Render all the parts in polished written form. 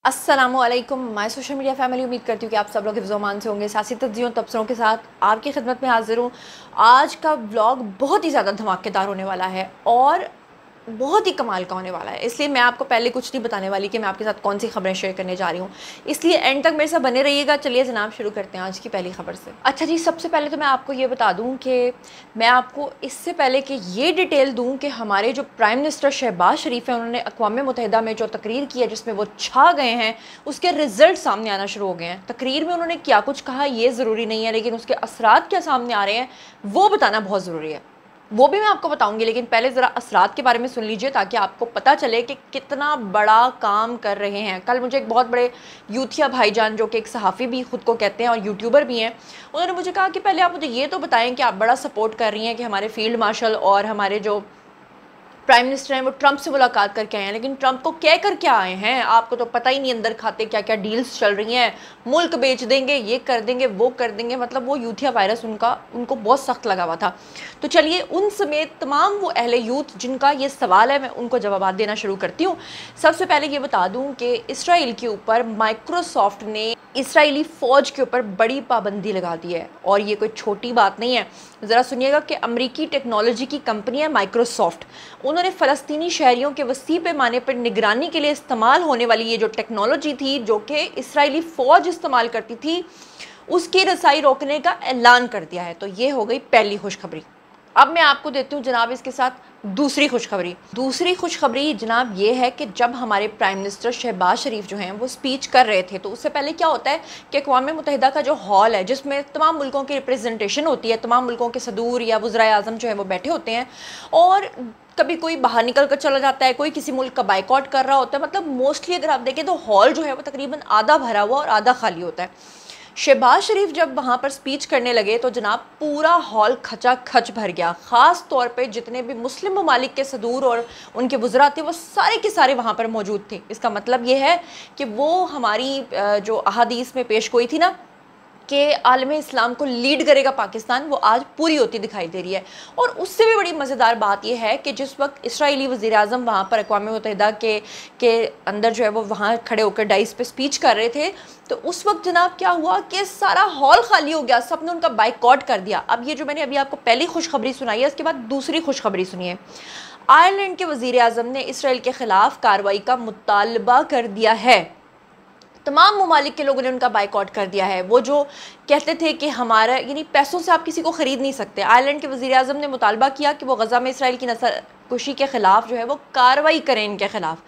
अस्सलामुअलैकुम my social media family. उम्मीद करती हूँ कि आप सब लोग हिफ्ज़-ओ-अमान से होंगे। सियासी तज्ज़ियों तबसरों के साथ आपकी खिदमत में हाज़िर हूँ। आज का व्लॉग बहुत ही ज़्यादा धमाकेदार होने वाला है और बहुत ही कमाल का होने वाला है, इसलिए मैं आपको पहले कुछ नहीं बताने वाली कि मैं आपके साथ कौन सी खबरें शेयर करने जा रही हूँ, इसलिए एंड तक मेरे साथ बने रहिएगा। चलिए जनाब शुरू करते हैं आज की पहली खबर से। अच्छा जी, सबसे पहले तो मैं आपको ये बता दूँ कि मैं आपको इससे पहले कि ये डिटेल दूँ कि हमारे जो प्राइम मिनिस्टर शहबाज शरीफ हैं, उन्होंने अक़वाम मुत्तहिदा में जो तकरीर की है जिसमें वो छा गए हैं, उसके रिजल्ट सामने आना शुरू हो गए हैं। तकरीर में उन्होंने क्या कुछ कहा ये ज़रूरी नहीं है, लेकिन उसके असरात क्या सामने आ रहे हैं वो बताना बहुत ज़रूरी है। वो भी मैं आपको बताऊंगी, लेकिन पहले ज़रा असरात के बारे में सुन लीजिए ताकि आपको पता चले कि कितना बड़ा काम कर रहे हैं। कल मुझे एक बहुत बड़े यूथिया भाईजान, जो कि एक सहाफ़ी भी ख़ुद को कहते हैं और यूट्यूबर भी हैं, उन्होंने मुझे कहा कि पहले आप मुझे ये तो बताएं कि आप बड़ा सपोर्ट कर रही हैं कि हमारे फील्ड मार्शल और हमारे जो प्राइम मिनिस्टर हैं वो ट्रंप से मुलाकात करके आए हैं, लेकिन ट्रंप को कह कर क्या आए हैं? आपको तो पता ही नहीं अंदर खाते क्या क्या डील्स चल रही हैं, मुल्क बेच देंगे, ये कर देंगे, वो कर देंगे। मतलब वो यूथिया वायरस उनको बहुत सख्त लगा हुआ था। तो चलिए उन समेत तमाम वो अहले यूथ जिनका ये सवाल है, मैं उनको जवाब देना शुरू करती हूँ। सबसे पहले ये बता दूँ कि इसराइल के ऊपर माइक्रोसॉफ्ट ने इसराइली फ़ौज के ऊपर बड़ी पाबंदी लगा दी है, और ये कोई छोटी बात नहीं है। ज़रा सुनिएगा कि अमरीकी टेक्नोलॉजी की कंपनी है माइक्रोसॉफ्ट, उन्होंने फ़लस्तीनी शहरियों के वसी पैमाने पर निगरानी के लिए इस्तेमाल होने वाली ये जो टेक्नोलॉजी थी, जो कि इसराइली फ़ौज इस्तेमाल करती थी, उसकी रसाई रोकने का ऐलान कर दिया है। तो ये हो गई पहली खुशखबरी। अब मैं आपको देती हूँ जनाब इसके साथ दूसरी खुशखबरी जनाब ये है कि जब हमारे प्राइम मिनिस्टर शहबाज शरीफ जो हैं वो स्पीच कर रहे थे, तो उससे पहले क्या होता है कि अक़वाम मुत्तहिदा का जो हॉल है जिसमें तमाम मुल्कों की रिप्रेजेंटेशन होती है, तमाम मुल्कों के सदूर या वज़राए आज़म जो है वो बैठे होते हैं, और कभी कोई बाहर निकल कर चला जाता है, कोई किसी मुल्क का बाइकआउट कर रहा होता है। मतलब मोस्टली अगर आप देखें तो हॉल जो है वो तकरीबन आधा भरा हुआ और आधा खाली होता है। शहबाज शरीफ जब वहाँ पर स्पीच करने लगे तो जनाब पूरा हॉल खचाखच भर गया। ख़ास तौर पे जितने भी मुस्लिम ममालिक के सदूर और उनके वज़रा थे वो सारे के सारे वहाँ पर मौजूद थे। इसका मतलब ये है कि वो हमारी जो अहादीस में पेश गोई थी ना कि आलम इस्लाम को लीड करेगा पाकिस्तान, वो आज पूरी होती दिखाई दे रही है। और उससे भी बड़ी मज़ेदार बात यह है कि जिस वक्त इसराइली वज़ीर-ए-आज़म वहाँ पर अक़वाम मुत्तहिदा के अंदर जो है वो वहाँ खड़े होकर डाइस पे स्पीच कर रहे थे, तो उस वक्त जनाब क्या हुआ कि सारा हॉल खाली हो गया, सबने उनका बाइकआउट कर दिया। अब ये जो मैंने अभी आपको पहली खुशखबरी सुनाई है, इसके बाद दूसरी खुशखबरी सुनिए। आयरलैंड के वज़ीर-ए-आज़म ने इसराइल के ख़िलाफ़ कार्रवाई का मुतालबा कर दिया है। तमाम ममालिक के लोगों ने उनका बाइकआउट कर दिया है। वो जो कहते थे कि हमारा यानी पैसों से आप किसी को ख़रीद नहीं सकते। आयरलैंड के वज़ीर-ए-आज़म ने मुतालबा किया कि वो गज़ा में इसराइल की नस्लकुशी के ख़िलाफ़ जो है वो कार्रवाई करें इनके ख़िलाफ़,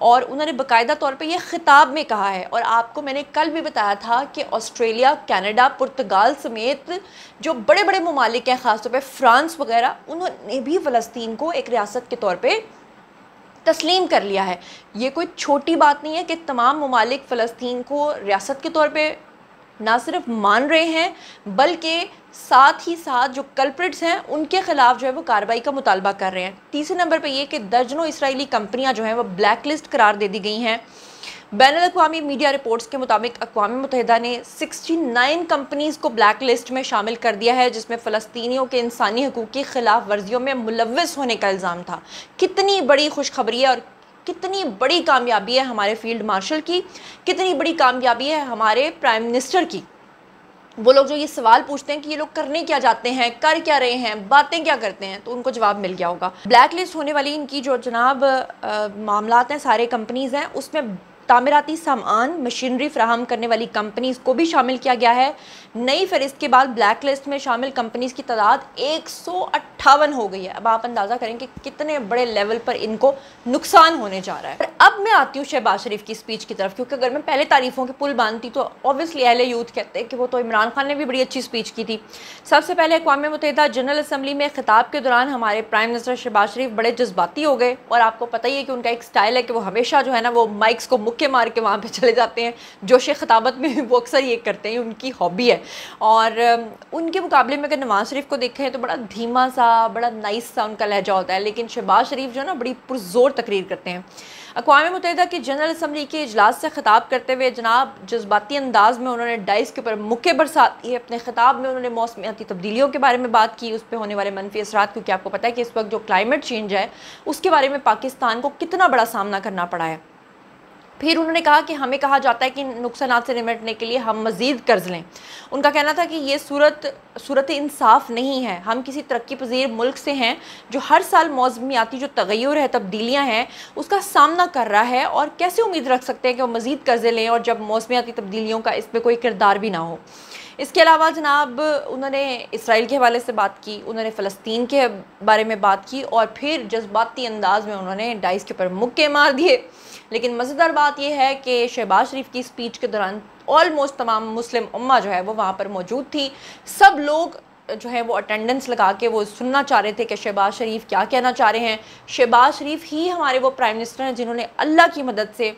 और उन्होंने बाकायदा तौर पे ये ख़िताब में कहा है। और आपको मैंने कल भी बताया था कि ऑस्ट्रेलिया, कनाडा, पुर्तगाल समेत जो बड़े बड़े ममालिक हैं, ख़ास तौर पर फ़्रांस वगैरह, उन्होंने भी फ़लस्तीन को एक रियासत के तौर पर तस्लीम कर लिया है। ये कोई छोटी बात नहीं है कि तमाम ममालिक फ़लस्तीन को रियासत के तौर पे ना सिर्फ मान रहे हैं, बल्कि साथ ही साथ जो कल्प्रिट्स हैं उनके ख़िलाफ़ जो है वो कार्रवाई का मुतालबा कर रहे हैं। तीसरे नंबर पे ये कि दर्जनों इसराइली कंपनियां जो हैं वो ब्लैक लिस्ट करार दे दी गई हैं। बैनुल-अक़वामी मीडिया रिपोर्ट्स के मुताबिक अक़वाम मुत्तहिदा ने 69 कंपनीज़ को ब्लैक लिस्ट में शामिल कर दिया है, जिसमें फ़लस्तीनियों के इंसानी हकूक़ की ख़िलाफ़ वर्जियों में मुलव्वस होने का इल्ज़ाम था। कितनी बड़ी खुशखबरी है और कितनी बड़ी कामयाबी है हमारे फील्ड मार्शल की, कितनी बड़ी कामयाबी है हमारे प्राइम मिनिस्टर की। वो लोग जो ये सवाल पूछते हैं कि ये लोग करने क्या जाते हैं, कर क्या रहे हैं, बातें क्या करते हैं, तो उनको जवाब मिल गया होगा। ब्लैक लिस्ट होने वाली इनकी जो जनाब मामलात हैं, सारे कंपनीज़ हैं, उसमें तामीराती सामान, मशीनरी फ्राहम करने वाली कंपनीज़ को भी शामिल किया गया है। नई फहरिस्त के बाद ब्लैक लिस्ट में शामिल कंपनीज़ की तादाद 158 हो गई है। अब आप अंदाज़ा करें कि कितने बड़े लेवल पर इनको नुकसान होने जा रहा है। अब मैं आती हूँ शहबाज शरीफ की स्पीच की तरफ, क्योंकि अगर मैं पहले तारीफ़ों के पुल बांधती तो ऑब्वियसली अहले यूथ कहते हैं कि वो तो इमरान खान ने भी बड़ी अच्छी स्पीच की थी। सबसे पहले अक़वाम मुत्तहिदा जनरल असम्बली में ख़िताब के दौरान हमारे प्राइम मिनिस्टर शहबाज शरीफ बड़े जज्बाती हो गए, और आपको पता ही है कि उनका एक स्टाइल है कि वो हमेशा जो है ना वो माइक्स को मुक्के मार के वहाँ पे चले जाते हैं। जोशे ख़िताबत में वो अक्सर ये करते हैं, उनकी हॉबी है। और उनके मुकाबले में अगर नवाज़ शरीफ को देखें तो बड़ा धीमा सा, बड़ा नाइस सा उनका लहजा होता है, लेकिन शहबाज शरीफ जो है ना बड़ी पुरज़ोर तकरीर करते हैं। अक़वाम मुत्तहिदा की जनरल असम्बली के इजलास से ख़िताब करते हुए जनाब जज्बाती अंदाज़ में उन्होंने डाइस के ऊपर मुक्के बरसाती। अपने ख़िताब में उन्होंने मौसमियाती तब्दीलियों के बारे में बात की, उस पर होने वाले मनफी असरात, क्योंकि आपको पता है कि इस वक्त जो क्लाइमेट चेंज है उसके बारे में पाकिस्तान को कितना बड़ा सामना करना पड़ा है। फिर उन्होंने कहा कि हमें कहा जाता है कि नुकसानात से निपटने के लिए हम मज़ीद कर्ज़ लें। उनका कहना था कि ये सूरत इंसाफ नहीं है। हम किसी तरक्की पज़ीर मुल्क से हैं जो हर साल मौसमियाती जो तग़य्युर है, तब्दीलियाँ हैं, उसका सामना कर रहा है, और कैसे उम्मीद रख सकते हैं कि वो मज़ीद कर्ज़े लें और जब मौसमियाती तब्दीलियों का इस पर कोई किरदार भी ना हो। इसके अलावा जनाब उन्होंने इसराइल के हवाले से बात की, उन्होंने फ़लस्तीन के बारे में बात की, और फिर जज्बाती अंदाज में उन्होंने डाइस के ऊपर मुक्के मार दिए। लेकिन मज़ेदार बात यह है कि शहबाज शरीफ की स्पीच के दौरान ऑलमोस्ट तमाम मुस्लिम उम्मा जो है वो वहाँ पर मौजूद थी। सब लोग जो है वो अटेंडेंस लगा के वो सुनना चाह रहे थे कि शहबाज शरीफ क्या कहना चाह रहे हैं। शहबाज शरीफ ही हमारे वो प्राइम मिनिस्टर हैं जिन्होंने अल्लाह की मदद से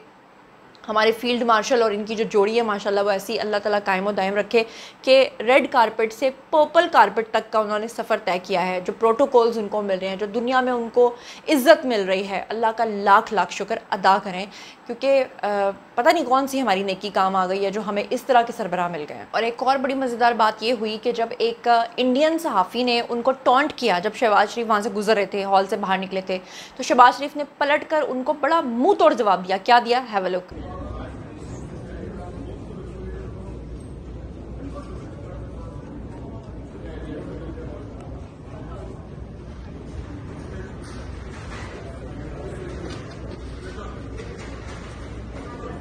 हमारे फील्ड मार्शल और इनकी जो जोड़ी है माशाल्लाह वो ऐसी अल्लाह ताला कायम और दायम रखे कि रेड कारपेट से पर्पल कारपेट तक का उन्होंने सफ़र तय किया है। जो प्रोटोकॉल्स उनको मिल रहे हैं, जो दुनिया में उनको इज़्ज़त मिल रही है, अल्लाह का लाख लाख शुक्र अदा करें, क्योंकि पता नहीं कौन सी हमारी नेकी काम आ गई है जो हमें इस तरह के सरबराह मिल गए हैं। और एक और बड़ी मज़ेदार बात ये हुई कि जब एक इंडियन सहाफ़ी ने उनको टॉन्ट किया, जब शहबाज शरीफ वहाँ से गुजर रहे थे, हॉल से बाहर निकले थे, तो शहबाज शरीफ ने पलट कर उनको बड़ा मुँह तोड़ जवाब दिया। क्या दिया? Have a look.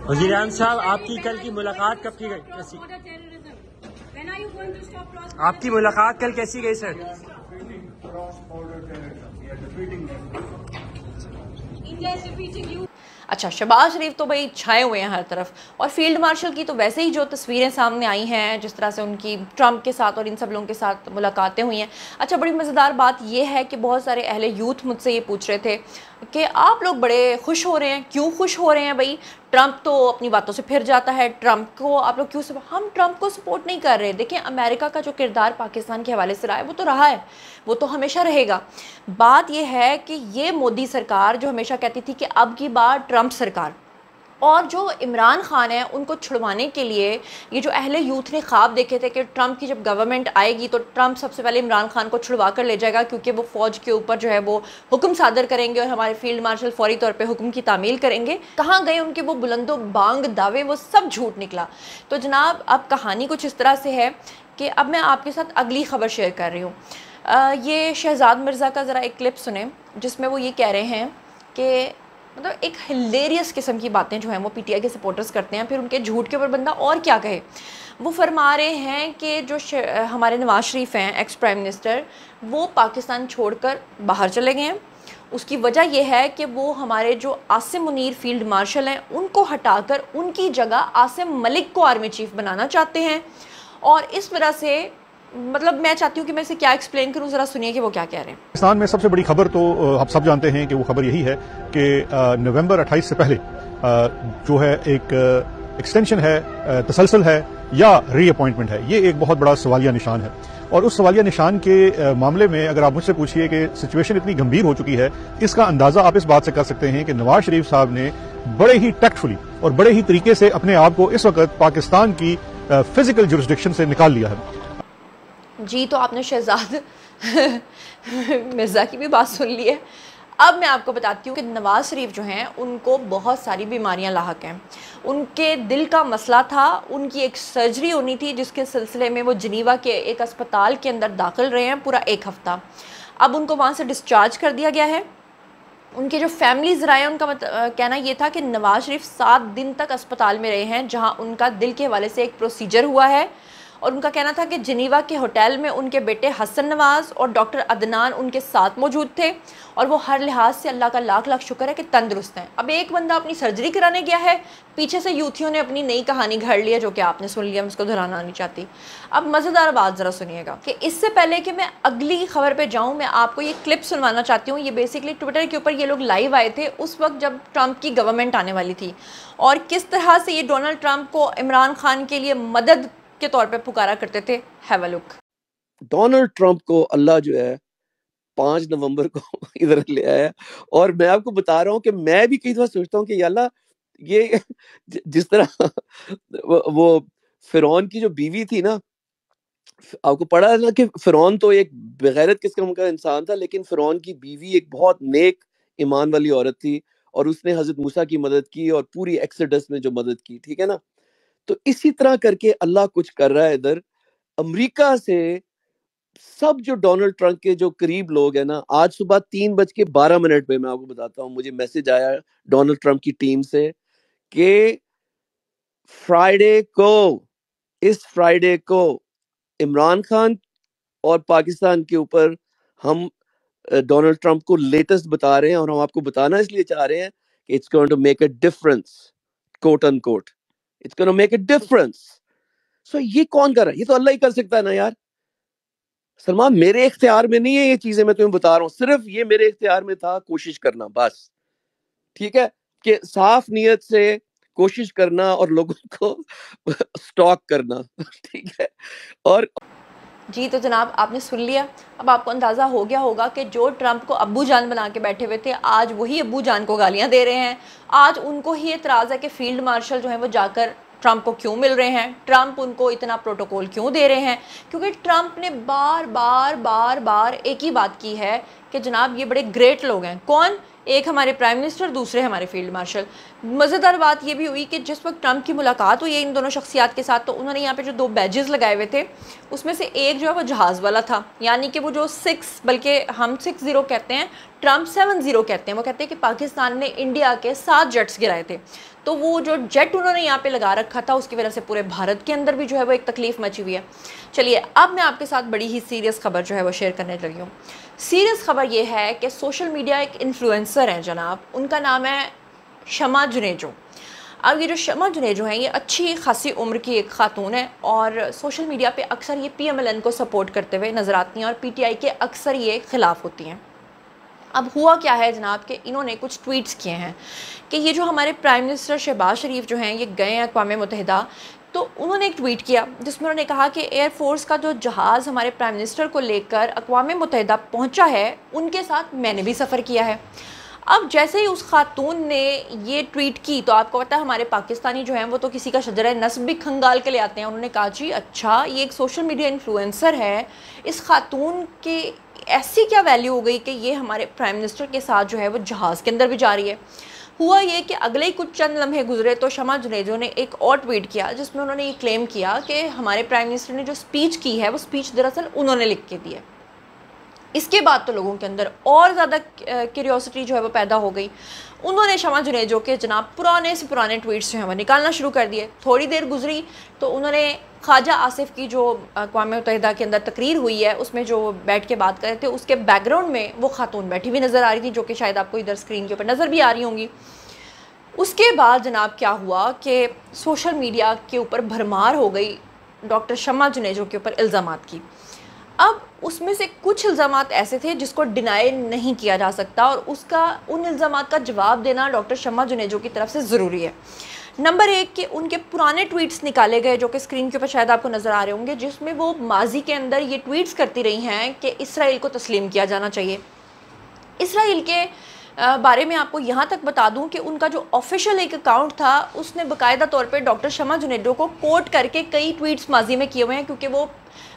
वज़ीर-ए-आज़म साहब, आपकी कल की मुलाकात कब की गई? कैसी आपकी मुलाकात कल कैसी गई सर? अच्छा, शहबाज शरीफ तो भाई छाए हुए हैं हर तरफ, और फील्ड मार्शल की तो वैसे ही जो तस्वीरें सामने आई हैं, जिस तरह से उनकी ट्रंप के साथ और इन सब लोगों के साथ मुलाकातें हुई हैं। अच्छा, बड़ी मज़ेदार बात यह है कि बहुत सारे अहले यूथ मुझसे ये पूछ रहे थे कि आप लोग बड़े खुश हो रहे हैं, क्यों खुश हो रहे हैं भाई? ट्रंप तो अपनी बातों से फिर जाता है, ट्रंप को आप लोग क्यों हम ट्रंप को सपोर्ट नहीं कर रहे। देखें, अमेरिका का जो किरदार पाकिस्तान के हवाले से रहा है वो तो रहा है, वो तो हमेशा रहेगा। बात यह है कि ये मोदी सरकार जो हमेशा कहती थी कि अब की बार ट्रंप सरकार, और जो इमरान खान है उनको छुड़वाने के लिए ये जो अहले यूथ ने ख्वाब देखे थे कि ट्रंप की जब गवर्नमेंट आएगी तो ट्रंप सबसे पहले इमरान खान को छुड़वा कर ले जाएगा, क्योंकि वो फ़ौज के ऊपर जो है वो हुक्म सादर करेंगे और हमारे फील्ड मार्शल फौरी तौर पे हुक्म की तामील करेंगे। कहाँ गए उनके वो बुलंदो बांग दावे? वो सब झूठ निकला। तो जनाब, अब कहानी कुछ इस तरह से है कि अब मैं आपके साथ अगली ख़बर शेयर कर रही हूँ। ये शहजाद मिर्ज़ा का ज़रा एक क्लिप सुने, जिसमें वो ये कह रहे हैं कि मतलब एक हिलेरियस किस्म की बातें जो हैं वो पीटीआई के सपोर्टर्स करते हैं, फिर उनके झूठ के ऊपर बंदा और क्या कहे। वो फरमा रहे हैं कि जो हमारे नवाज शरीफ हैं, एक्स प्राइम मिनिस्टर, वो पाकिस्तान छोड़कर बाहर चले गए हैं। उसकी वजह यह है कि वो हमारे जो आसिम मुनीर फील्ड मार्शल हैं उनको हटाकर उनकी जगह आसिम मलिक को आर्मी चीफ बनाना चाहते हैं। और इस वजह से मतलब मैं चाहती हूँ कि मैं इसे क्या एक्सप्लेन करूँ, ज़रा सुनिए कि वो क्या कह रहे हैं। पाकिस्तान में सबसे बड़ी खबर तो आप सब जानते हैं कि वो खबर यही है कि नवंबर 28 से पहले जो है एक एक्सटेंशन है, तसलसल है या रीअपॉइंटमेंट है, ये एक बहुत बड़ा सवालिया निशान है। और उस सवालिया निशान के मामले में अगर आप मुझसे पूछिए कि सिचुएशन इतनी गंभीर हो चुकी है, इसका अंदाजा आप इस बात से कर सकते हैं कि नवाज शरीफ साहब ने बड़े ही टैक्टफुली और बड़े ही तरीके से अपने आप को इस वक्त पाकिस्तान की फिजिकल जुरिस्डिक्शन से निकाल लिया है। जी, तो आपने शहजाद मिर्ज़ा की भी बात सुन ली है। अब मैं आपको बताती हूँ कि नवाज़ शरीफ जो हैं उनको बहुत सारी बीमारियाँ लाहक हैं। उनके दिल का मसला था, उनकी एक सर्जरी होनी थी जिसके सिलसिले में वो जनीवा के एक अस्पताल के अंदर दाखिल रहे हैं पूरा 1 हफ़्ता। अब उनको वहाँ से डिस्चार्ज कर दिया गया है। उनके जो फैमिलीज़ रहे हैं उनका कहना ये था कि नवाज़ शरीफ 7 दिन तक अस्पताल में रहे हैं, जहाँ उनका दिल के हवाले से एक प्रोसीजर हुआ है। और उनका कहना था कि जिनीवा के होटल में उनके बेटे हसन नवाज़ और डॉक्टर अदनान उनके साथ मौजूद थे, और वो हर लिहाज से अल्लाह का लाख लाख शुक्र है कि तंदुरुस्त हैं। अब एक बंदा अपनी सर्जरी कराने गया है, पीछे से यूथियों ने अपनी नई कहानी घड़ ली है, जो कि आपने सुन लिया, मैं उसको दोहराना नहीं चाहती। अब मज़ेदार बात ज़रा सुनिएगा कि इससे पहले कि मैं अगली खबर पर जाऊँ, मैं आपको ये क्लिप सुनवाना चाहती हूँ। ये बेसिकली ट्विटर के ऊपर ये लोग लाइव आए थे उस वक्त जब ट्रंप की गवर्नमेंट आने वाली थी, और किस तरह से ये डोनाल्ड ट्रंप को इमरान खान के लिए मदद के तौर पे पुकारा करते थे। Have a look. Donald Trump को अल्लाह जो है 5 नवंबर को इधर ले आया, और मैं आपको बता रहा हूँ कि मैं भी कई दफा सोचता हूँ कि अल्लाह ये जिस तरह वो फिरौन की जो बीवी थी ना, आपको पढ़ा है ना कि फिरौन तो एक बेगैरत किस्म का इंसान था, लेकिन फिरौन की बीवी एक बहुत नेक ईमान वाली औरत थी, और उसने हजरत मूसा की मदद की और पूरी एक्सोडस में जो मदद की, ठीक है ना। तो इसी तरह करके अल्लाह कुछ कर रहा है इधर अमेरिका से। सब जो डोनाल्ड ट्रंप के जो करीब लोग हैं ना, आज सुबह 3:12 पे मैं आपको बताता हूँ, मुझे मैसेज आया डोनाल्ड ट्रंप की टीम से कि फ्राइडे को, इस फ्राइडे को इमरान खान और पाकिस्तान के ऊपर हम डोनाल्ड ट्रंप को लेटेस्ट बता रहे हैं, और हम आपको बताना इसलिए चाह रहे हैं कि it's going to make a difference, quote unquote, it's going to make a difference. So ये कौन कर रहा है? ये तो अल्लाह ही कर सकता है ना यार। सलमान, मेरे इख्तियार में नहीं है ये चीजें, मैं तुम्हें बता रहा हूँ, सिर्फ ये मेरे इख्तियार में था कोशिश करना, बस, ठीक है, कि साफ नीयत से कोशिश करना और लोगों को स्टॉक करना, ठीक है। और जी तो जनाब आपने सुन लिया। अब आपको अंदाज़ा हो गया होगा कि जो ट्रंप को अब्बू जान बना के बैठे हुए थे, आज वही अब्बू जान को गालियां दे रहे हैं। आज उनको ही एतराज़ है कि फील्ड मार्शल जो है वो जाकर ट्रंप को क्यों मिल रहे हैं, ट्रंप उनको इतना प्रोटोकॉल क्यों दे रहे हैं, क्योंकि ट्रंप ने बार बार बार बार एक ही बात की है कि जनाब ये बड़े ग्रेट लोग हैं। कौन? एक हमारे प्राइम मिनिस्टर, दूसरे हमारे फील्ड मार्शल। मज़ेदार बात ये भी हुई कि जिस वक्त ट्रंप की मुलाकात हुई है इन दोनों शख्सियात के साथ, तो उन्होंने यहाँ पे जो 2 बैजेस लगाए हुए थे उसमें से एक जो है वो जहाज़ वाला था, यानी कि वो जो 6, बल्कि हम 60 कहते हैं, ट्रंप 70 कहते हैं। वो कहते हैं कि पाकिस्तान ने इंडिया के 7 जेट्स गिराए थे, तो वो जो जेट उन्होंने यहाँ पे लगा रखा था उसकी वजह से पूरे भारत के अंदर भी जो है वो एक तकलीफ मची हुई है। चलिए अब मैं आपके साथ बड़ी ही सीरियस खबर जो है वो शेयर करने लगी हूँ। सीरियस खबर ये है कि सोशल मीडिया एक इन्फ्लुएंसर हैं जनाब, उनका नाम है शमा जुनेजो। अब ये जो शमा जुनेजो हैं ये अच्छी खासी उम्र की एक खातून है और सोशल मीडिया पे अक्सर ये PMLN को सपोर्ट करते हुए नज़र आती हैं और PTI के अक्सर ये ख़िलाफ़ होती हैं। अब हुआ क्या है जनाब कि इन्होंने कुछ ट्वीट्स किए हैं कि ये जो हमारे प्राइम मिनिस्टर शहबाज शरीफ जो हैं ये गए हैं अक़वाम मुत्तहिदा, तो उन्होंने एक ट्वीट किया जिसमें उन्होंने कहा कि एयरफोर्स का जो जहाज़ हमारे प्राइम मिनिस्टर को लेकर अक़वाम मुत्तहिदा पहुंचा है उनके साथ मैंने भी सफ़र किया है। अब जैसे ही उस खातून ने ये ट्वीट की तो आपको पता है हमारे पाकिस्तानी जो हैं वो तो किसी का शजरा नस्ब भी खंगाल के ले आते हैं। उन्होंने कहा जी अच्छा ये एक सोशल मीडिया इन्फ्लुएंसर है, इस खातून के ऐसी क्या वैल्यू हो गई कि ये हमारे प्राइम मिनिस्टर के साथ जो है वो जहाज़ के अंदर भी जा रही है। हुआ ये कि अगले ही कुछ चंद लम्हे गुजरे तो शमा जुनेजो ने एक और ट्वीट किया जिसमें उन्होंने ये क्लेम किया कि हमारे प्राइम मिनिस्टर ने जो स्पीच की है वो स्पीच दरअसल उन्होंने लिख के दी है। इसके बाद तो लोगों के अंदर और ज़्यादा क्यूरियोसिटी जो है वो पैदा हो गई। उन्होंने शमा जुनेजो के जनाब पुराने से पुराने ट्वीट्स जो हैं वो निकालना शुरू कर दिए। थोड़ी देर गुजरी तो उन्होंने ख्वाजा आसिफ की जो अक़वाम मुत्तहिदा के अंदर तकरीर हुई है उसमें जो बैठ के बात कर रहे थे उसके बैकग्राउंड में वो खातून बैठी हुई नज़र आ रही थी, जो कि शायद आपको इधर स्क्रीन के ऊपर नज़र भी आ रही होंगी। उसके बाद जनाब क्या हुआ कि सोशल मीडिया के ऊपर भरमार हो गई डॉक्टर शमा जुनेजो के ऊपर इल्ज़ामात की। अब उसमें से कुछ इल्ज़ामात ऐसे थे जिसको डिनाई नहीं किया जा सकता और उन इल्ज़ामात का जवाब देना डॉक्टर शमा जुनेजो की तरफ से ज़रूरी है। नंबर 1 कि उनके पुराने ट्वीट्स निकाले गए जो कि स्क्रीन के ऊपर शायद आपको नज़र आ रहे होंगे, जिसमें वो माजी के अंदर ये ट्वीट्स करती रही हैं कि इसराइल को तस्लीम किया जाना चाहिए। इसराइल के बारे में आपको यहाँ तक बता दूं कि उनका जो ऑफिशियल एक अकाउंट था उसने बाकायदा तौर पे डॉक्टर शमा जुनेजो को कोट करके कई ट्वीट्स माजी में किए हुए हैं, क्योंकि वो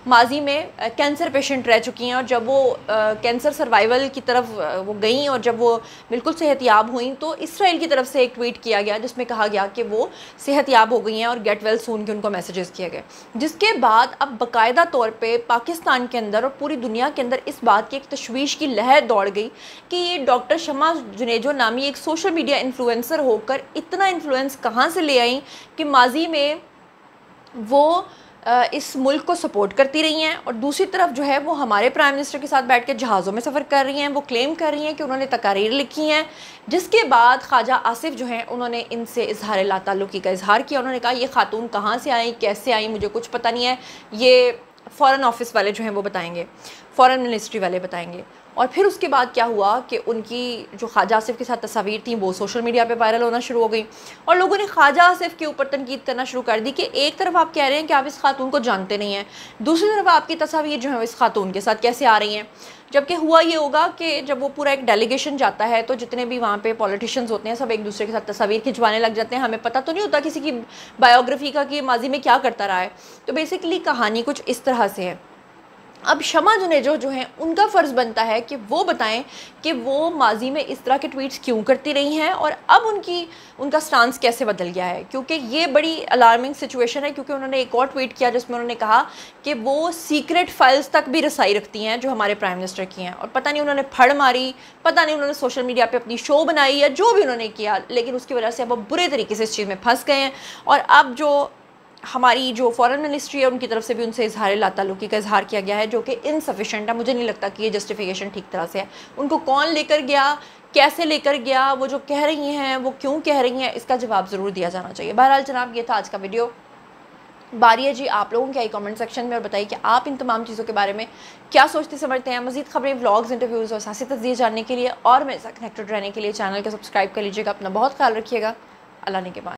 माजी में कैंसर पेशेंट रह चुकी हैं और जब वो कैंसर सर्वाइवल की तरफ वो गई और जब वो बिल्कुल सेहतयाब हुई तो इसराइल की तरफ से एक ट्वीट किया गया जिसमें कहा गया कि वो सेहतयाब हो गई हैं और गेट वेल सून के उनको मैसेजेस किए गए। जिसके बाद अब बाकायदा तौर पे पाकिस्तान के अंदर और पूरी दुनिया के अंदर इस बात की एक तशवीश की लहर दौड़ गई कि ये डॉक्टर शमा जुनेजो नामी एक सोशल मीडिया इन्फ्लुएंसर होकर इतना इन्फ्लुएंस कहाँ से ले आई कि माजी में वो इस मुल्क को सपोर्ट करती रही हैं और दूसरी तरफ जो है वो हमारे प्राइम मिनिस्टर के साथ बैठ के जहाज़ों में सफ़र कर रही हैं। वो क्लेम कर रही हैं कि उन्होंने तकारीर लिखी हैं, जिसके बाद ख्वाजा आसिफ जो हैं उन्होंने इनसे इजहार लाताल्लुकी का इजहार किया। उन्होंने कहा ये खातून कहाँ से आई, कैसे आई, मुझे कुछ पता नहीं है, ये फ़ॉरेन ऑफिस वाले जो हैं वो बताएंगे, फ़ॉरेन मिनिस्ट्री वाले बताएंगे। और फिर उसके बाद क्या हुआ कि उनकी जो ख्वाजा आसिफ के साथ तस्वीर थी वो सोशल मीडिया पे वायरल होना शुरू हो गई और लोगों ने ख्वाजा आसिफ के ऊपर तनकीद करना शुरू कर दी कि एक तरफ आप कह रहे हैं कि आप इस खातून को जानते नहीं हैं, दूसरी तरफ आपकी तस्वीर जो है इस खातून के साथ कैसे आ रही हैं। जबकि हुआ ये होगा कि जब वो पूरा एक डेलीगेशन जाता है तो जितने भी वहाँ पे पॉलिटिशियंस होते हैं सब एक दूसरे के साथ तस्वीर खिंचवाने लग जाते हैं। हमें पता तो नहीं होता किसी की बायोग्राफी का कि माजी में क्या करता रहा है। तो बेसिकली कहानी कुछ इस तरह से है। अब शमा जुनेजो जो हैं उनका फ़र्ज़ बनता है कि वो बताएं कि वो माजी में इस तरह के ट्वीट्स क्यों करती रही हैं और अब उनका स्टांस कैसे बदल गया है, क्योंकि ये बड़ी अलार्मिंग सिचुएशन है। क्योंकि उन्होंने एक और ट्वीट किया जिसमें उन्होंने कहा कि वो सीक्रेट फाइल्स तक भी रसाई रखती हैं जो हमारे प्राइम मिनिस्टर की हैं, और पता नहीं उन्होंने फड़ मारी, पता नहीं उन्होंने सोशल मीडिया पर अपनी शो बनाई या जो भी उन्होंने किया, लेकिन उसकी वजह से अब वो बुरे तरीके से इस चीज़ में फंस गए हैं। और अब जो हमारी जो फॉरेन मिनिस्ट्री है उनकी तरफ से भी उनसे इजहार लाताल्लुकी का इजहार किया गया है, जो कि इनसफिशेंट है। मुझे नहीं लगता कि ये जस्टिफिकेशन ठीक तरह से है। उनको कौन लेकर गया, कैसे लेकर गया, वो जो कह रही हैं वो क्यों कह रही हैं, इसका जवाब ज़रूर दिया जाना चाहिए। बहरहाल जनाब, ये था आज का वीडियो। बारी है जी आप लोगों की आई कमेंट सेक्शन में, और बताइए कि आप इन तमाम चीज़ों के बारे में क्या सोचते समझते हैं। मज़ीद खबरें, व्लॉग्स, इंटरव्यूज़ और सियासी तज्ज़िये जानने के लिए और मेरे साथ कनेक्टेड रहने के लिए चैनल को सब्सक्राइब कर लीजिएगा। अपना बहुत ख्याल रखिएगा। अल्लाह ने के बाद।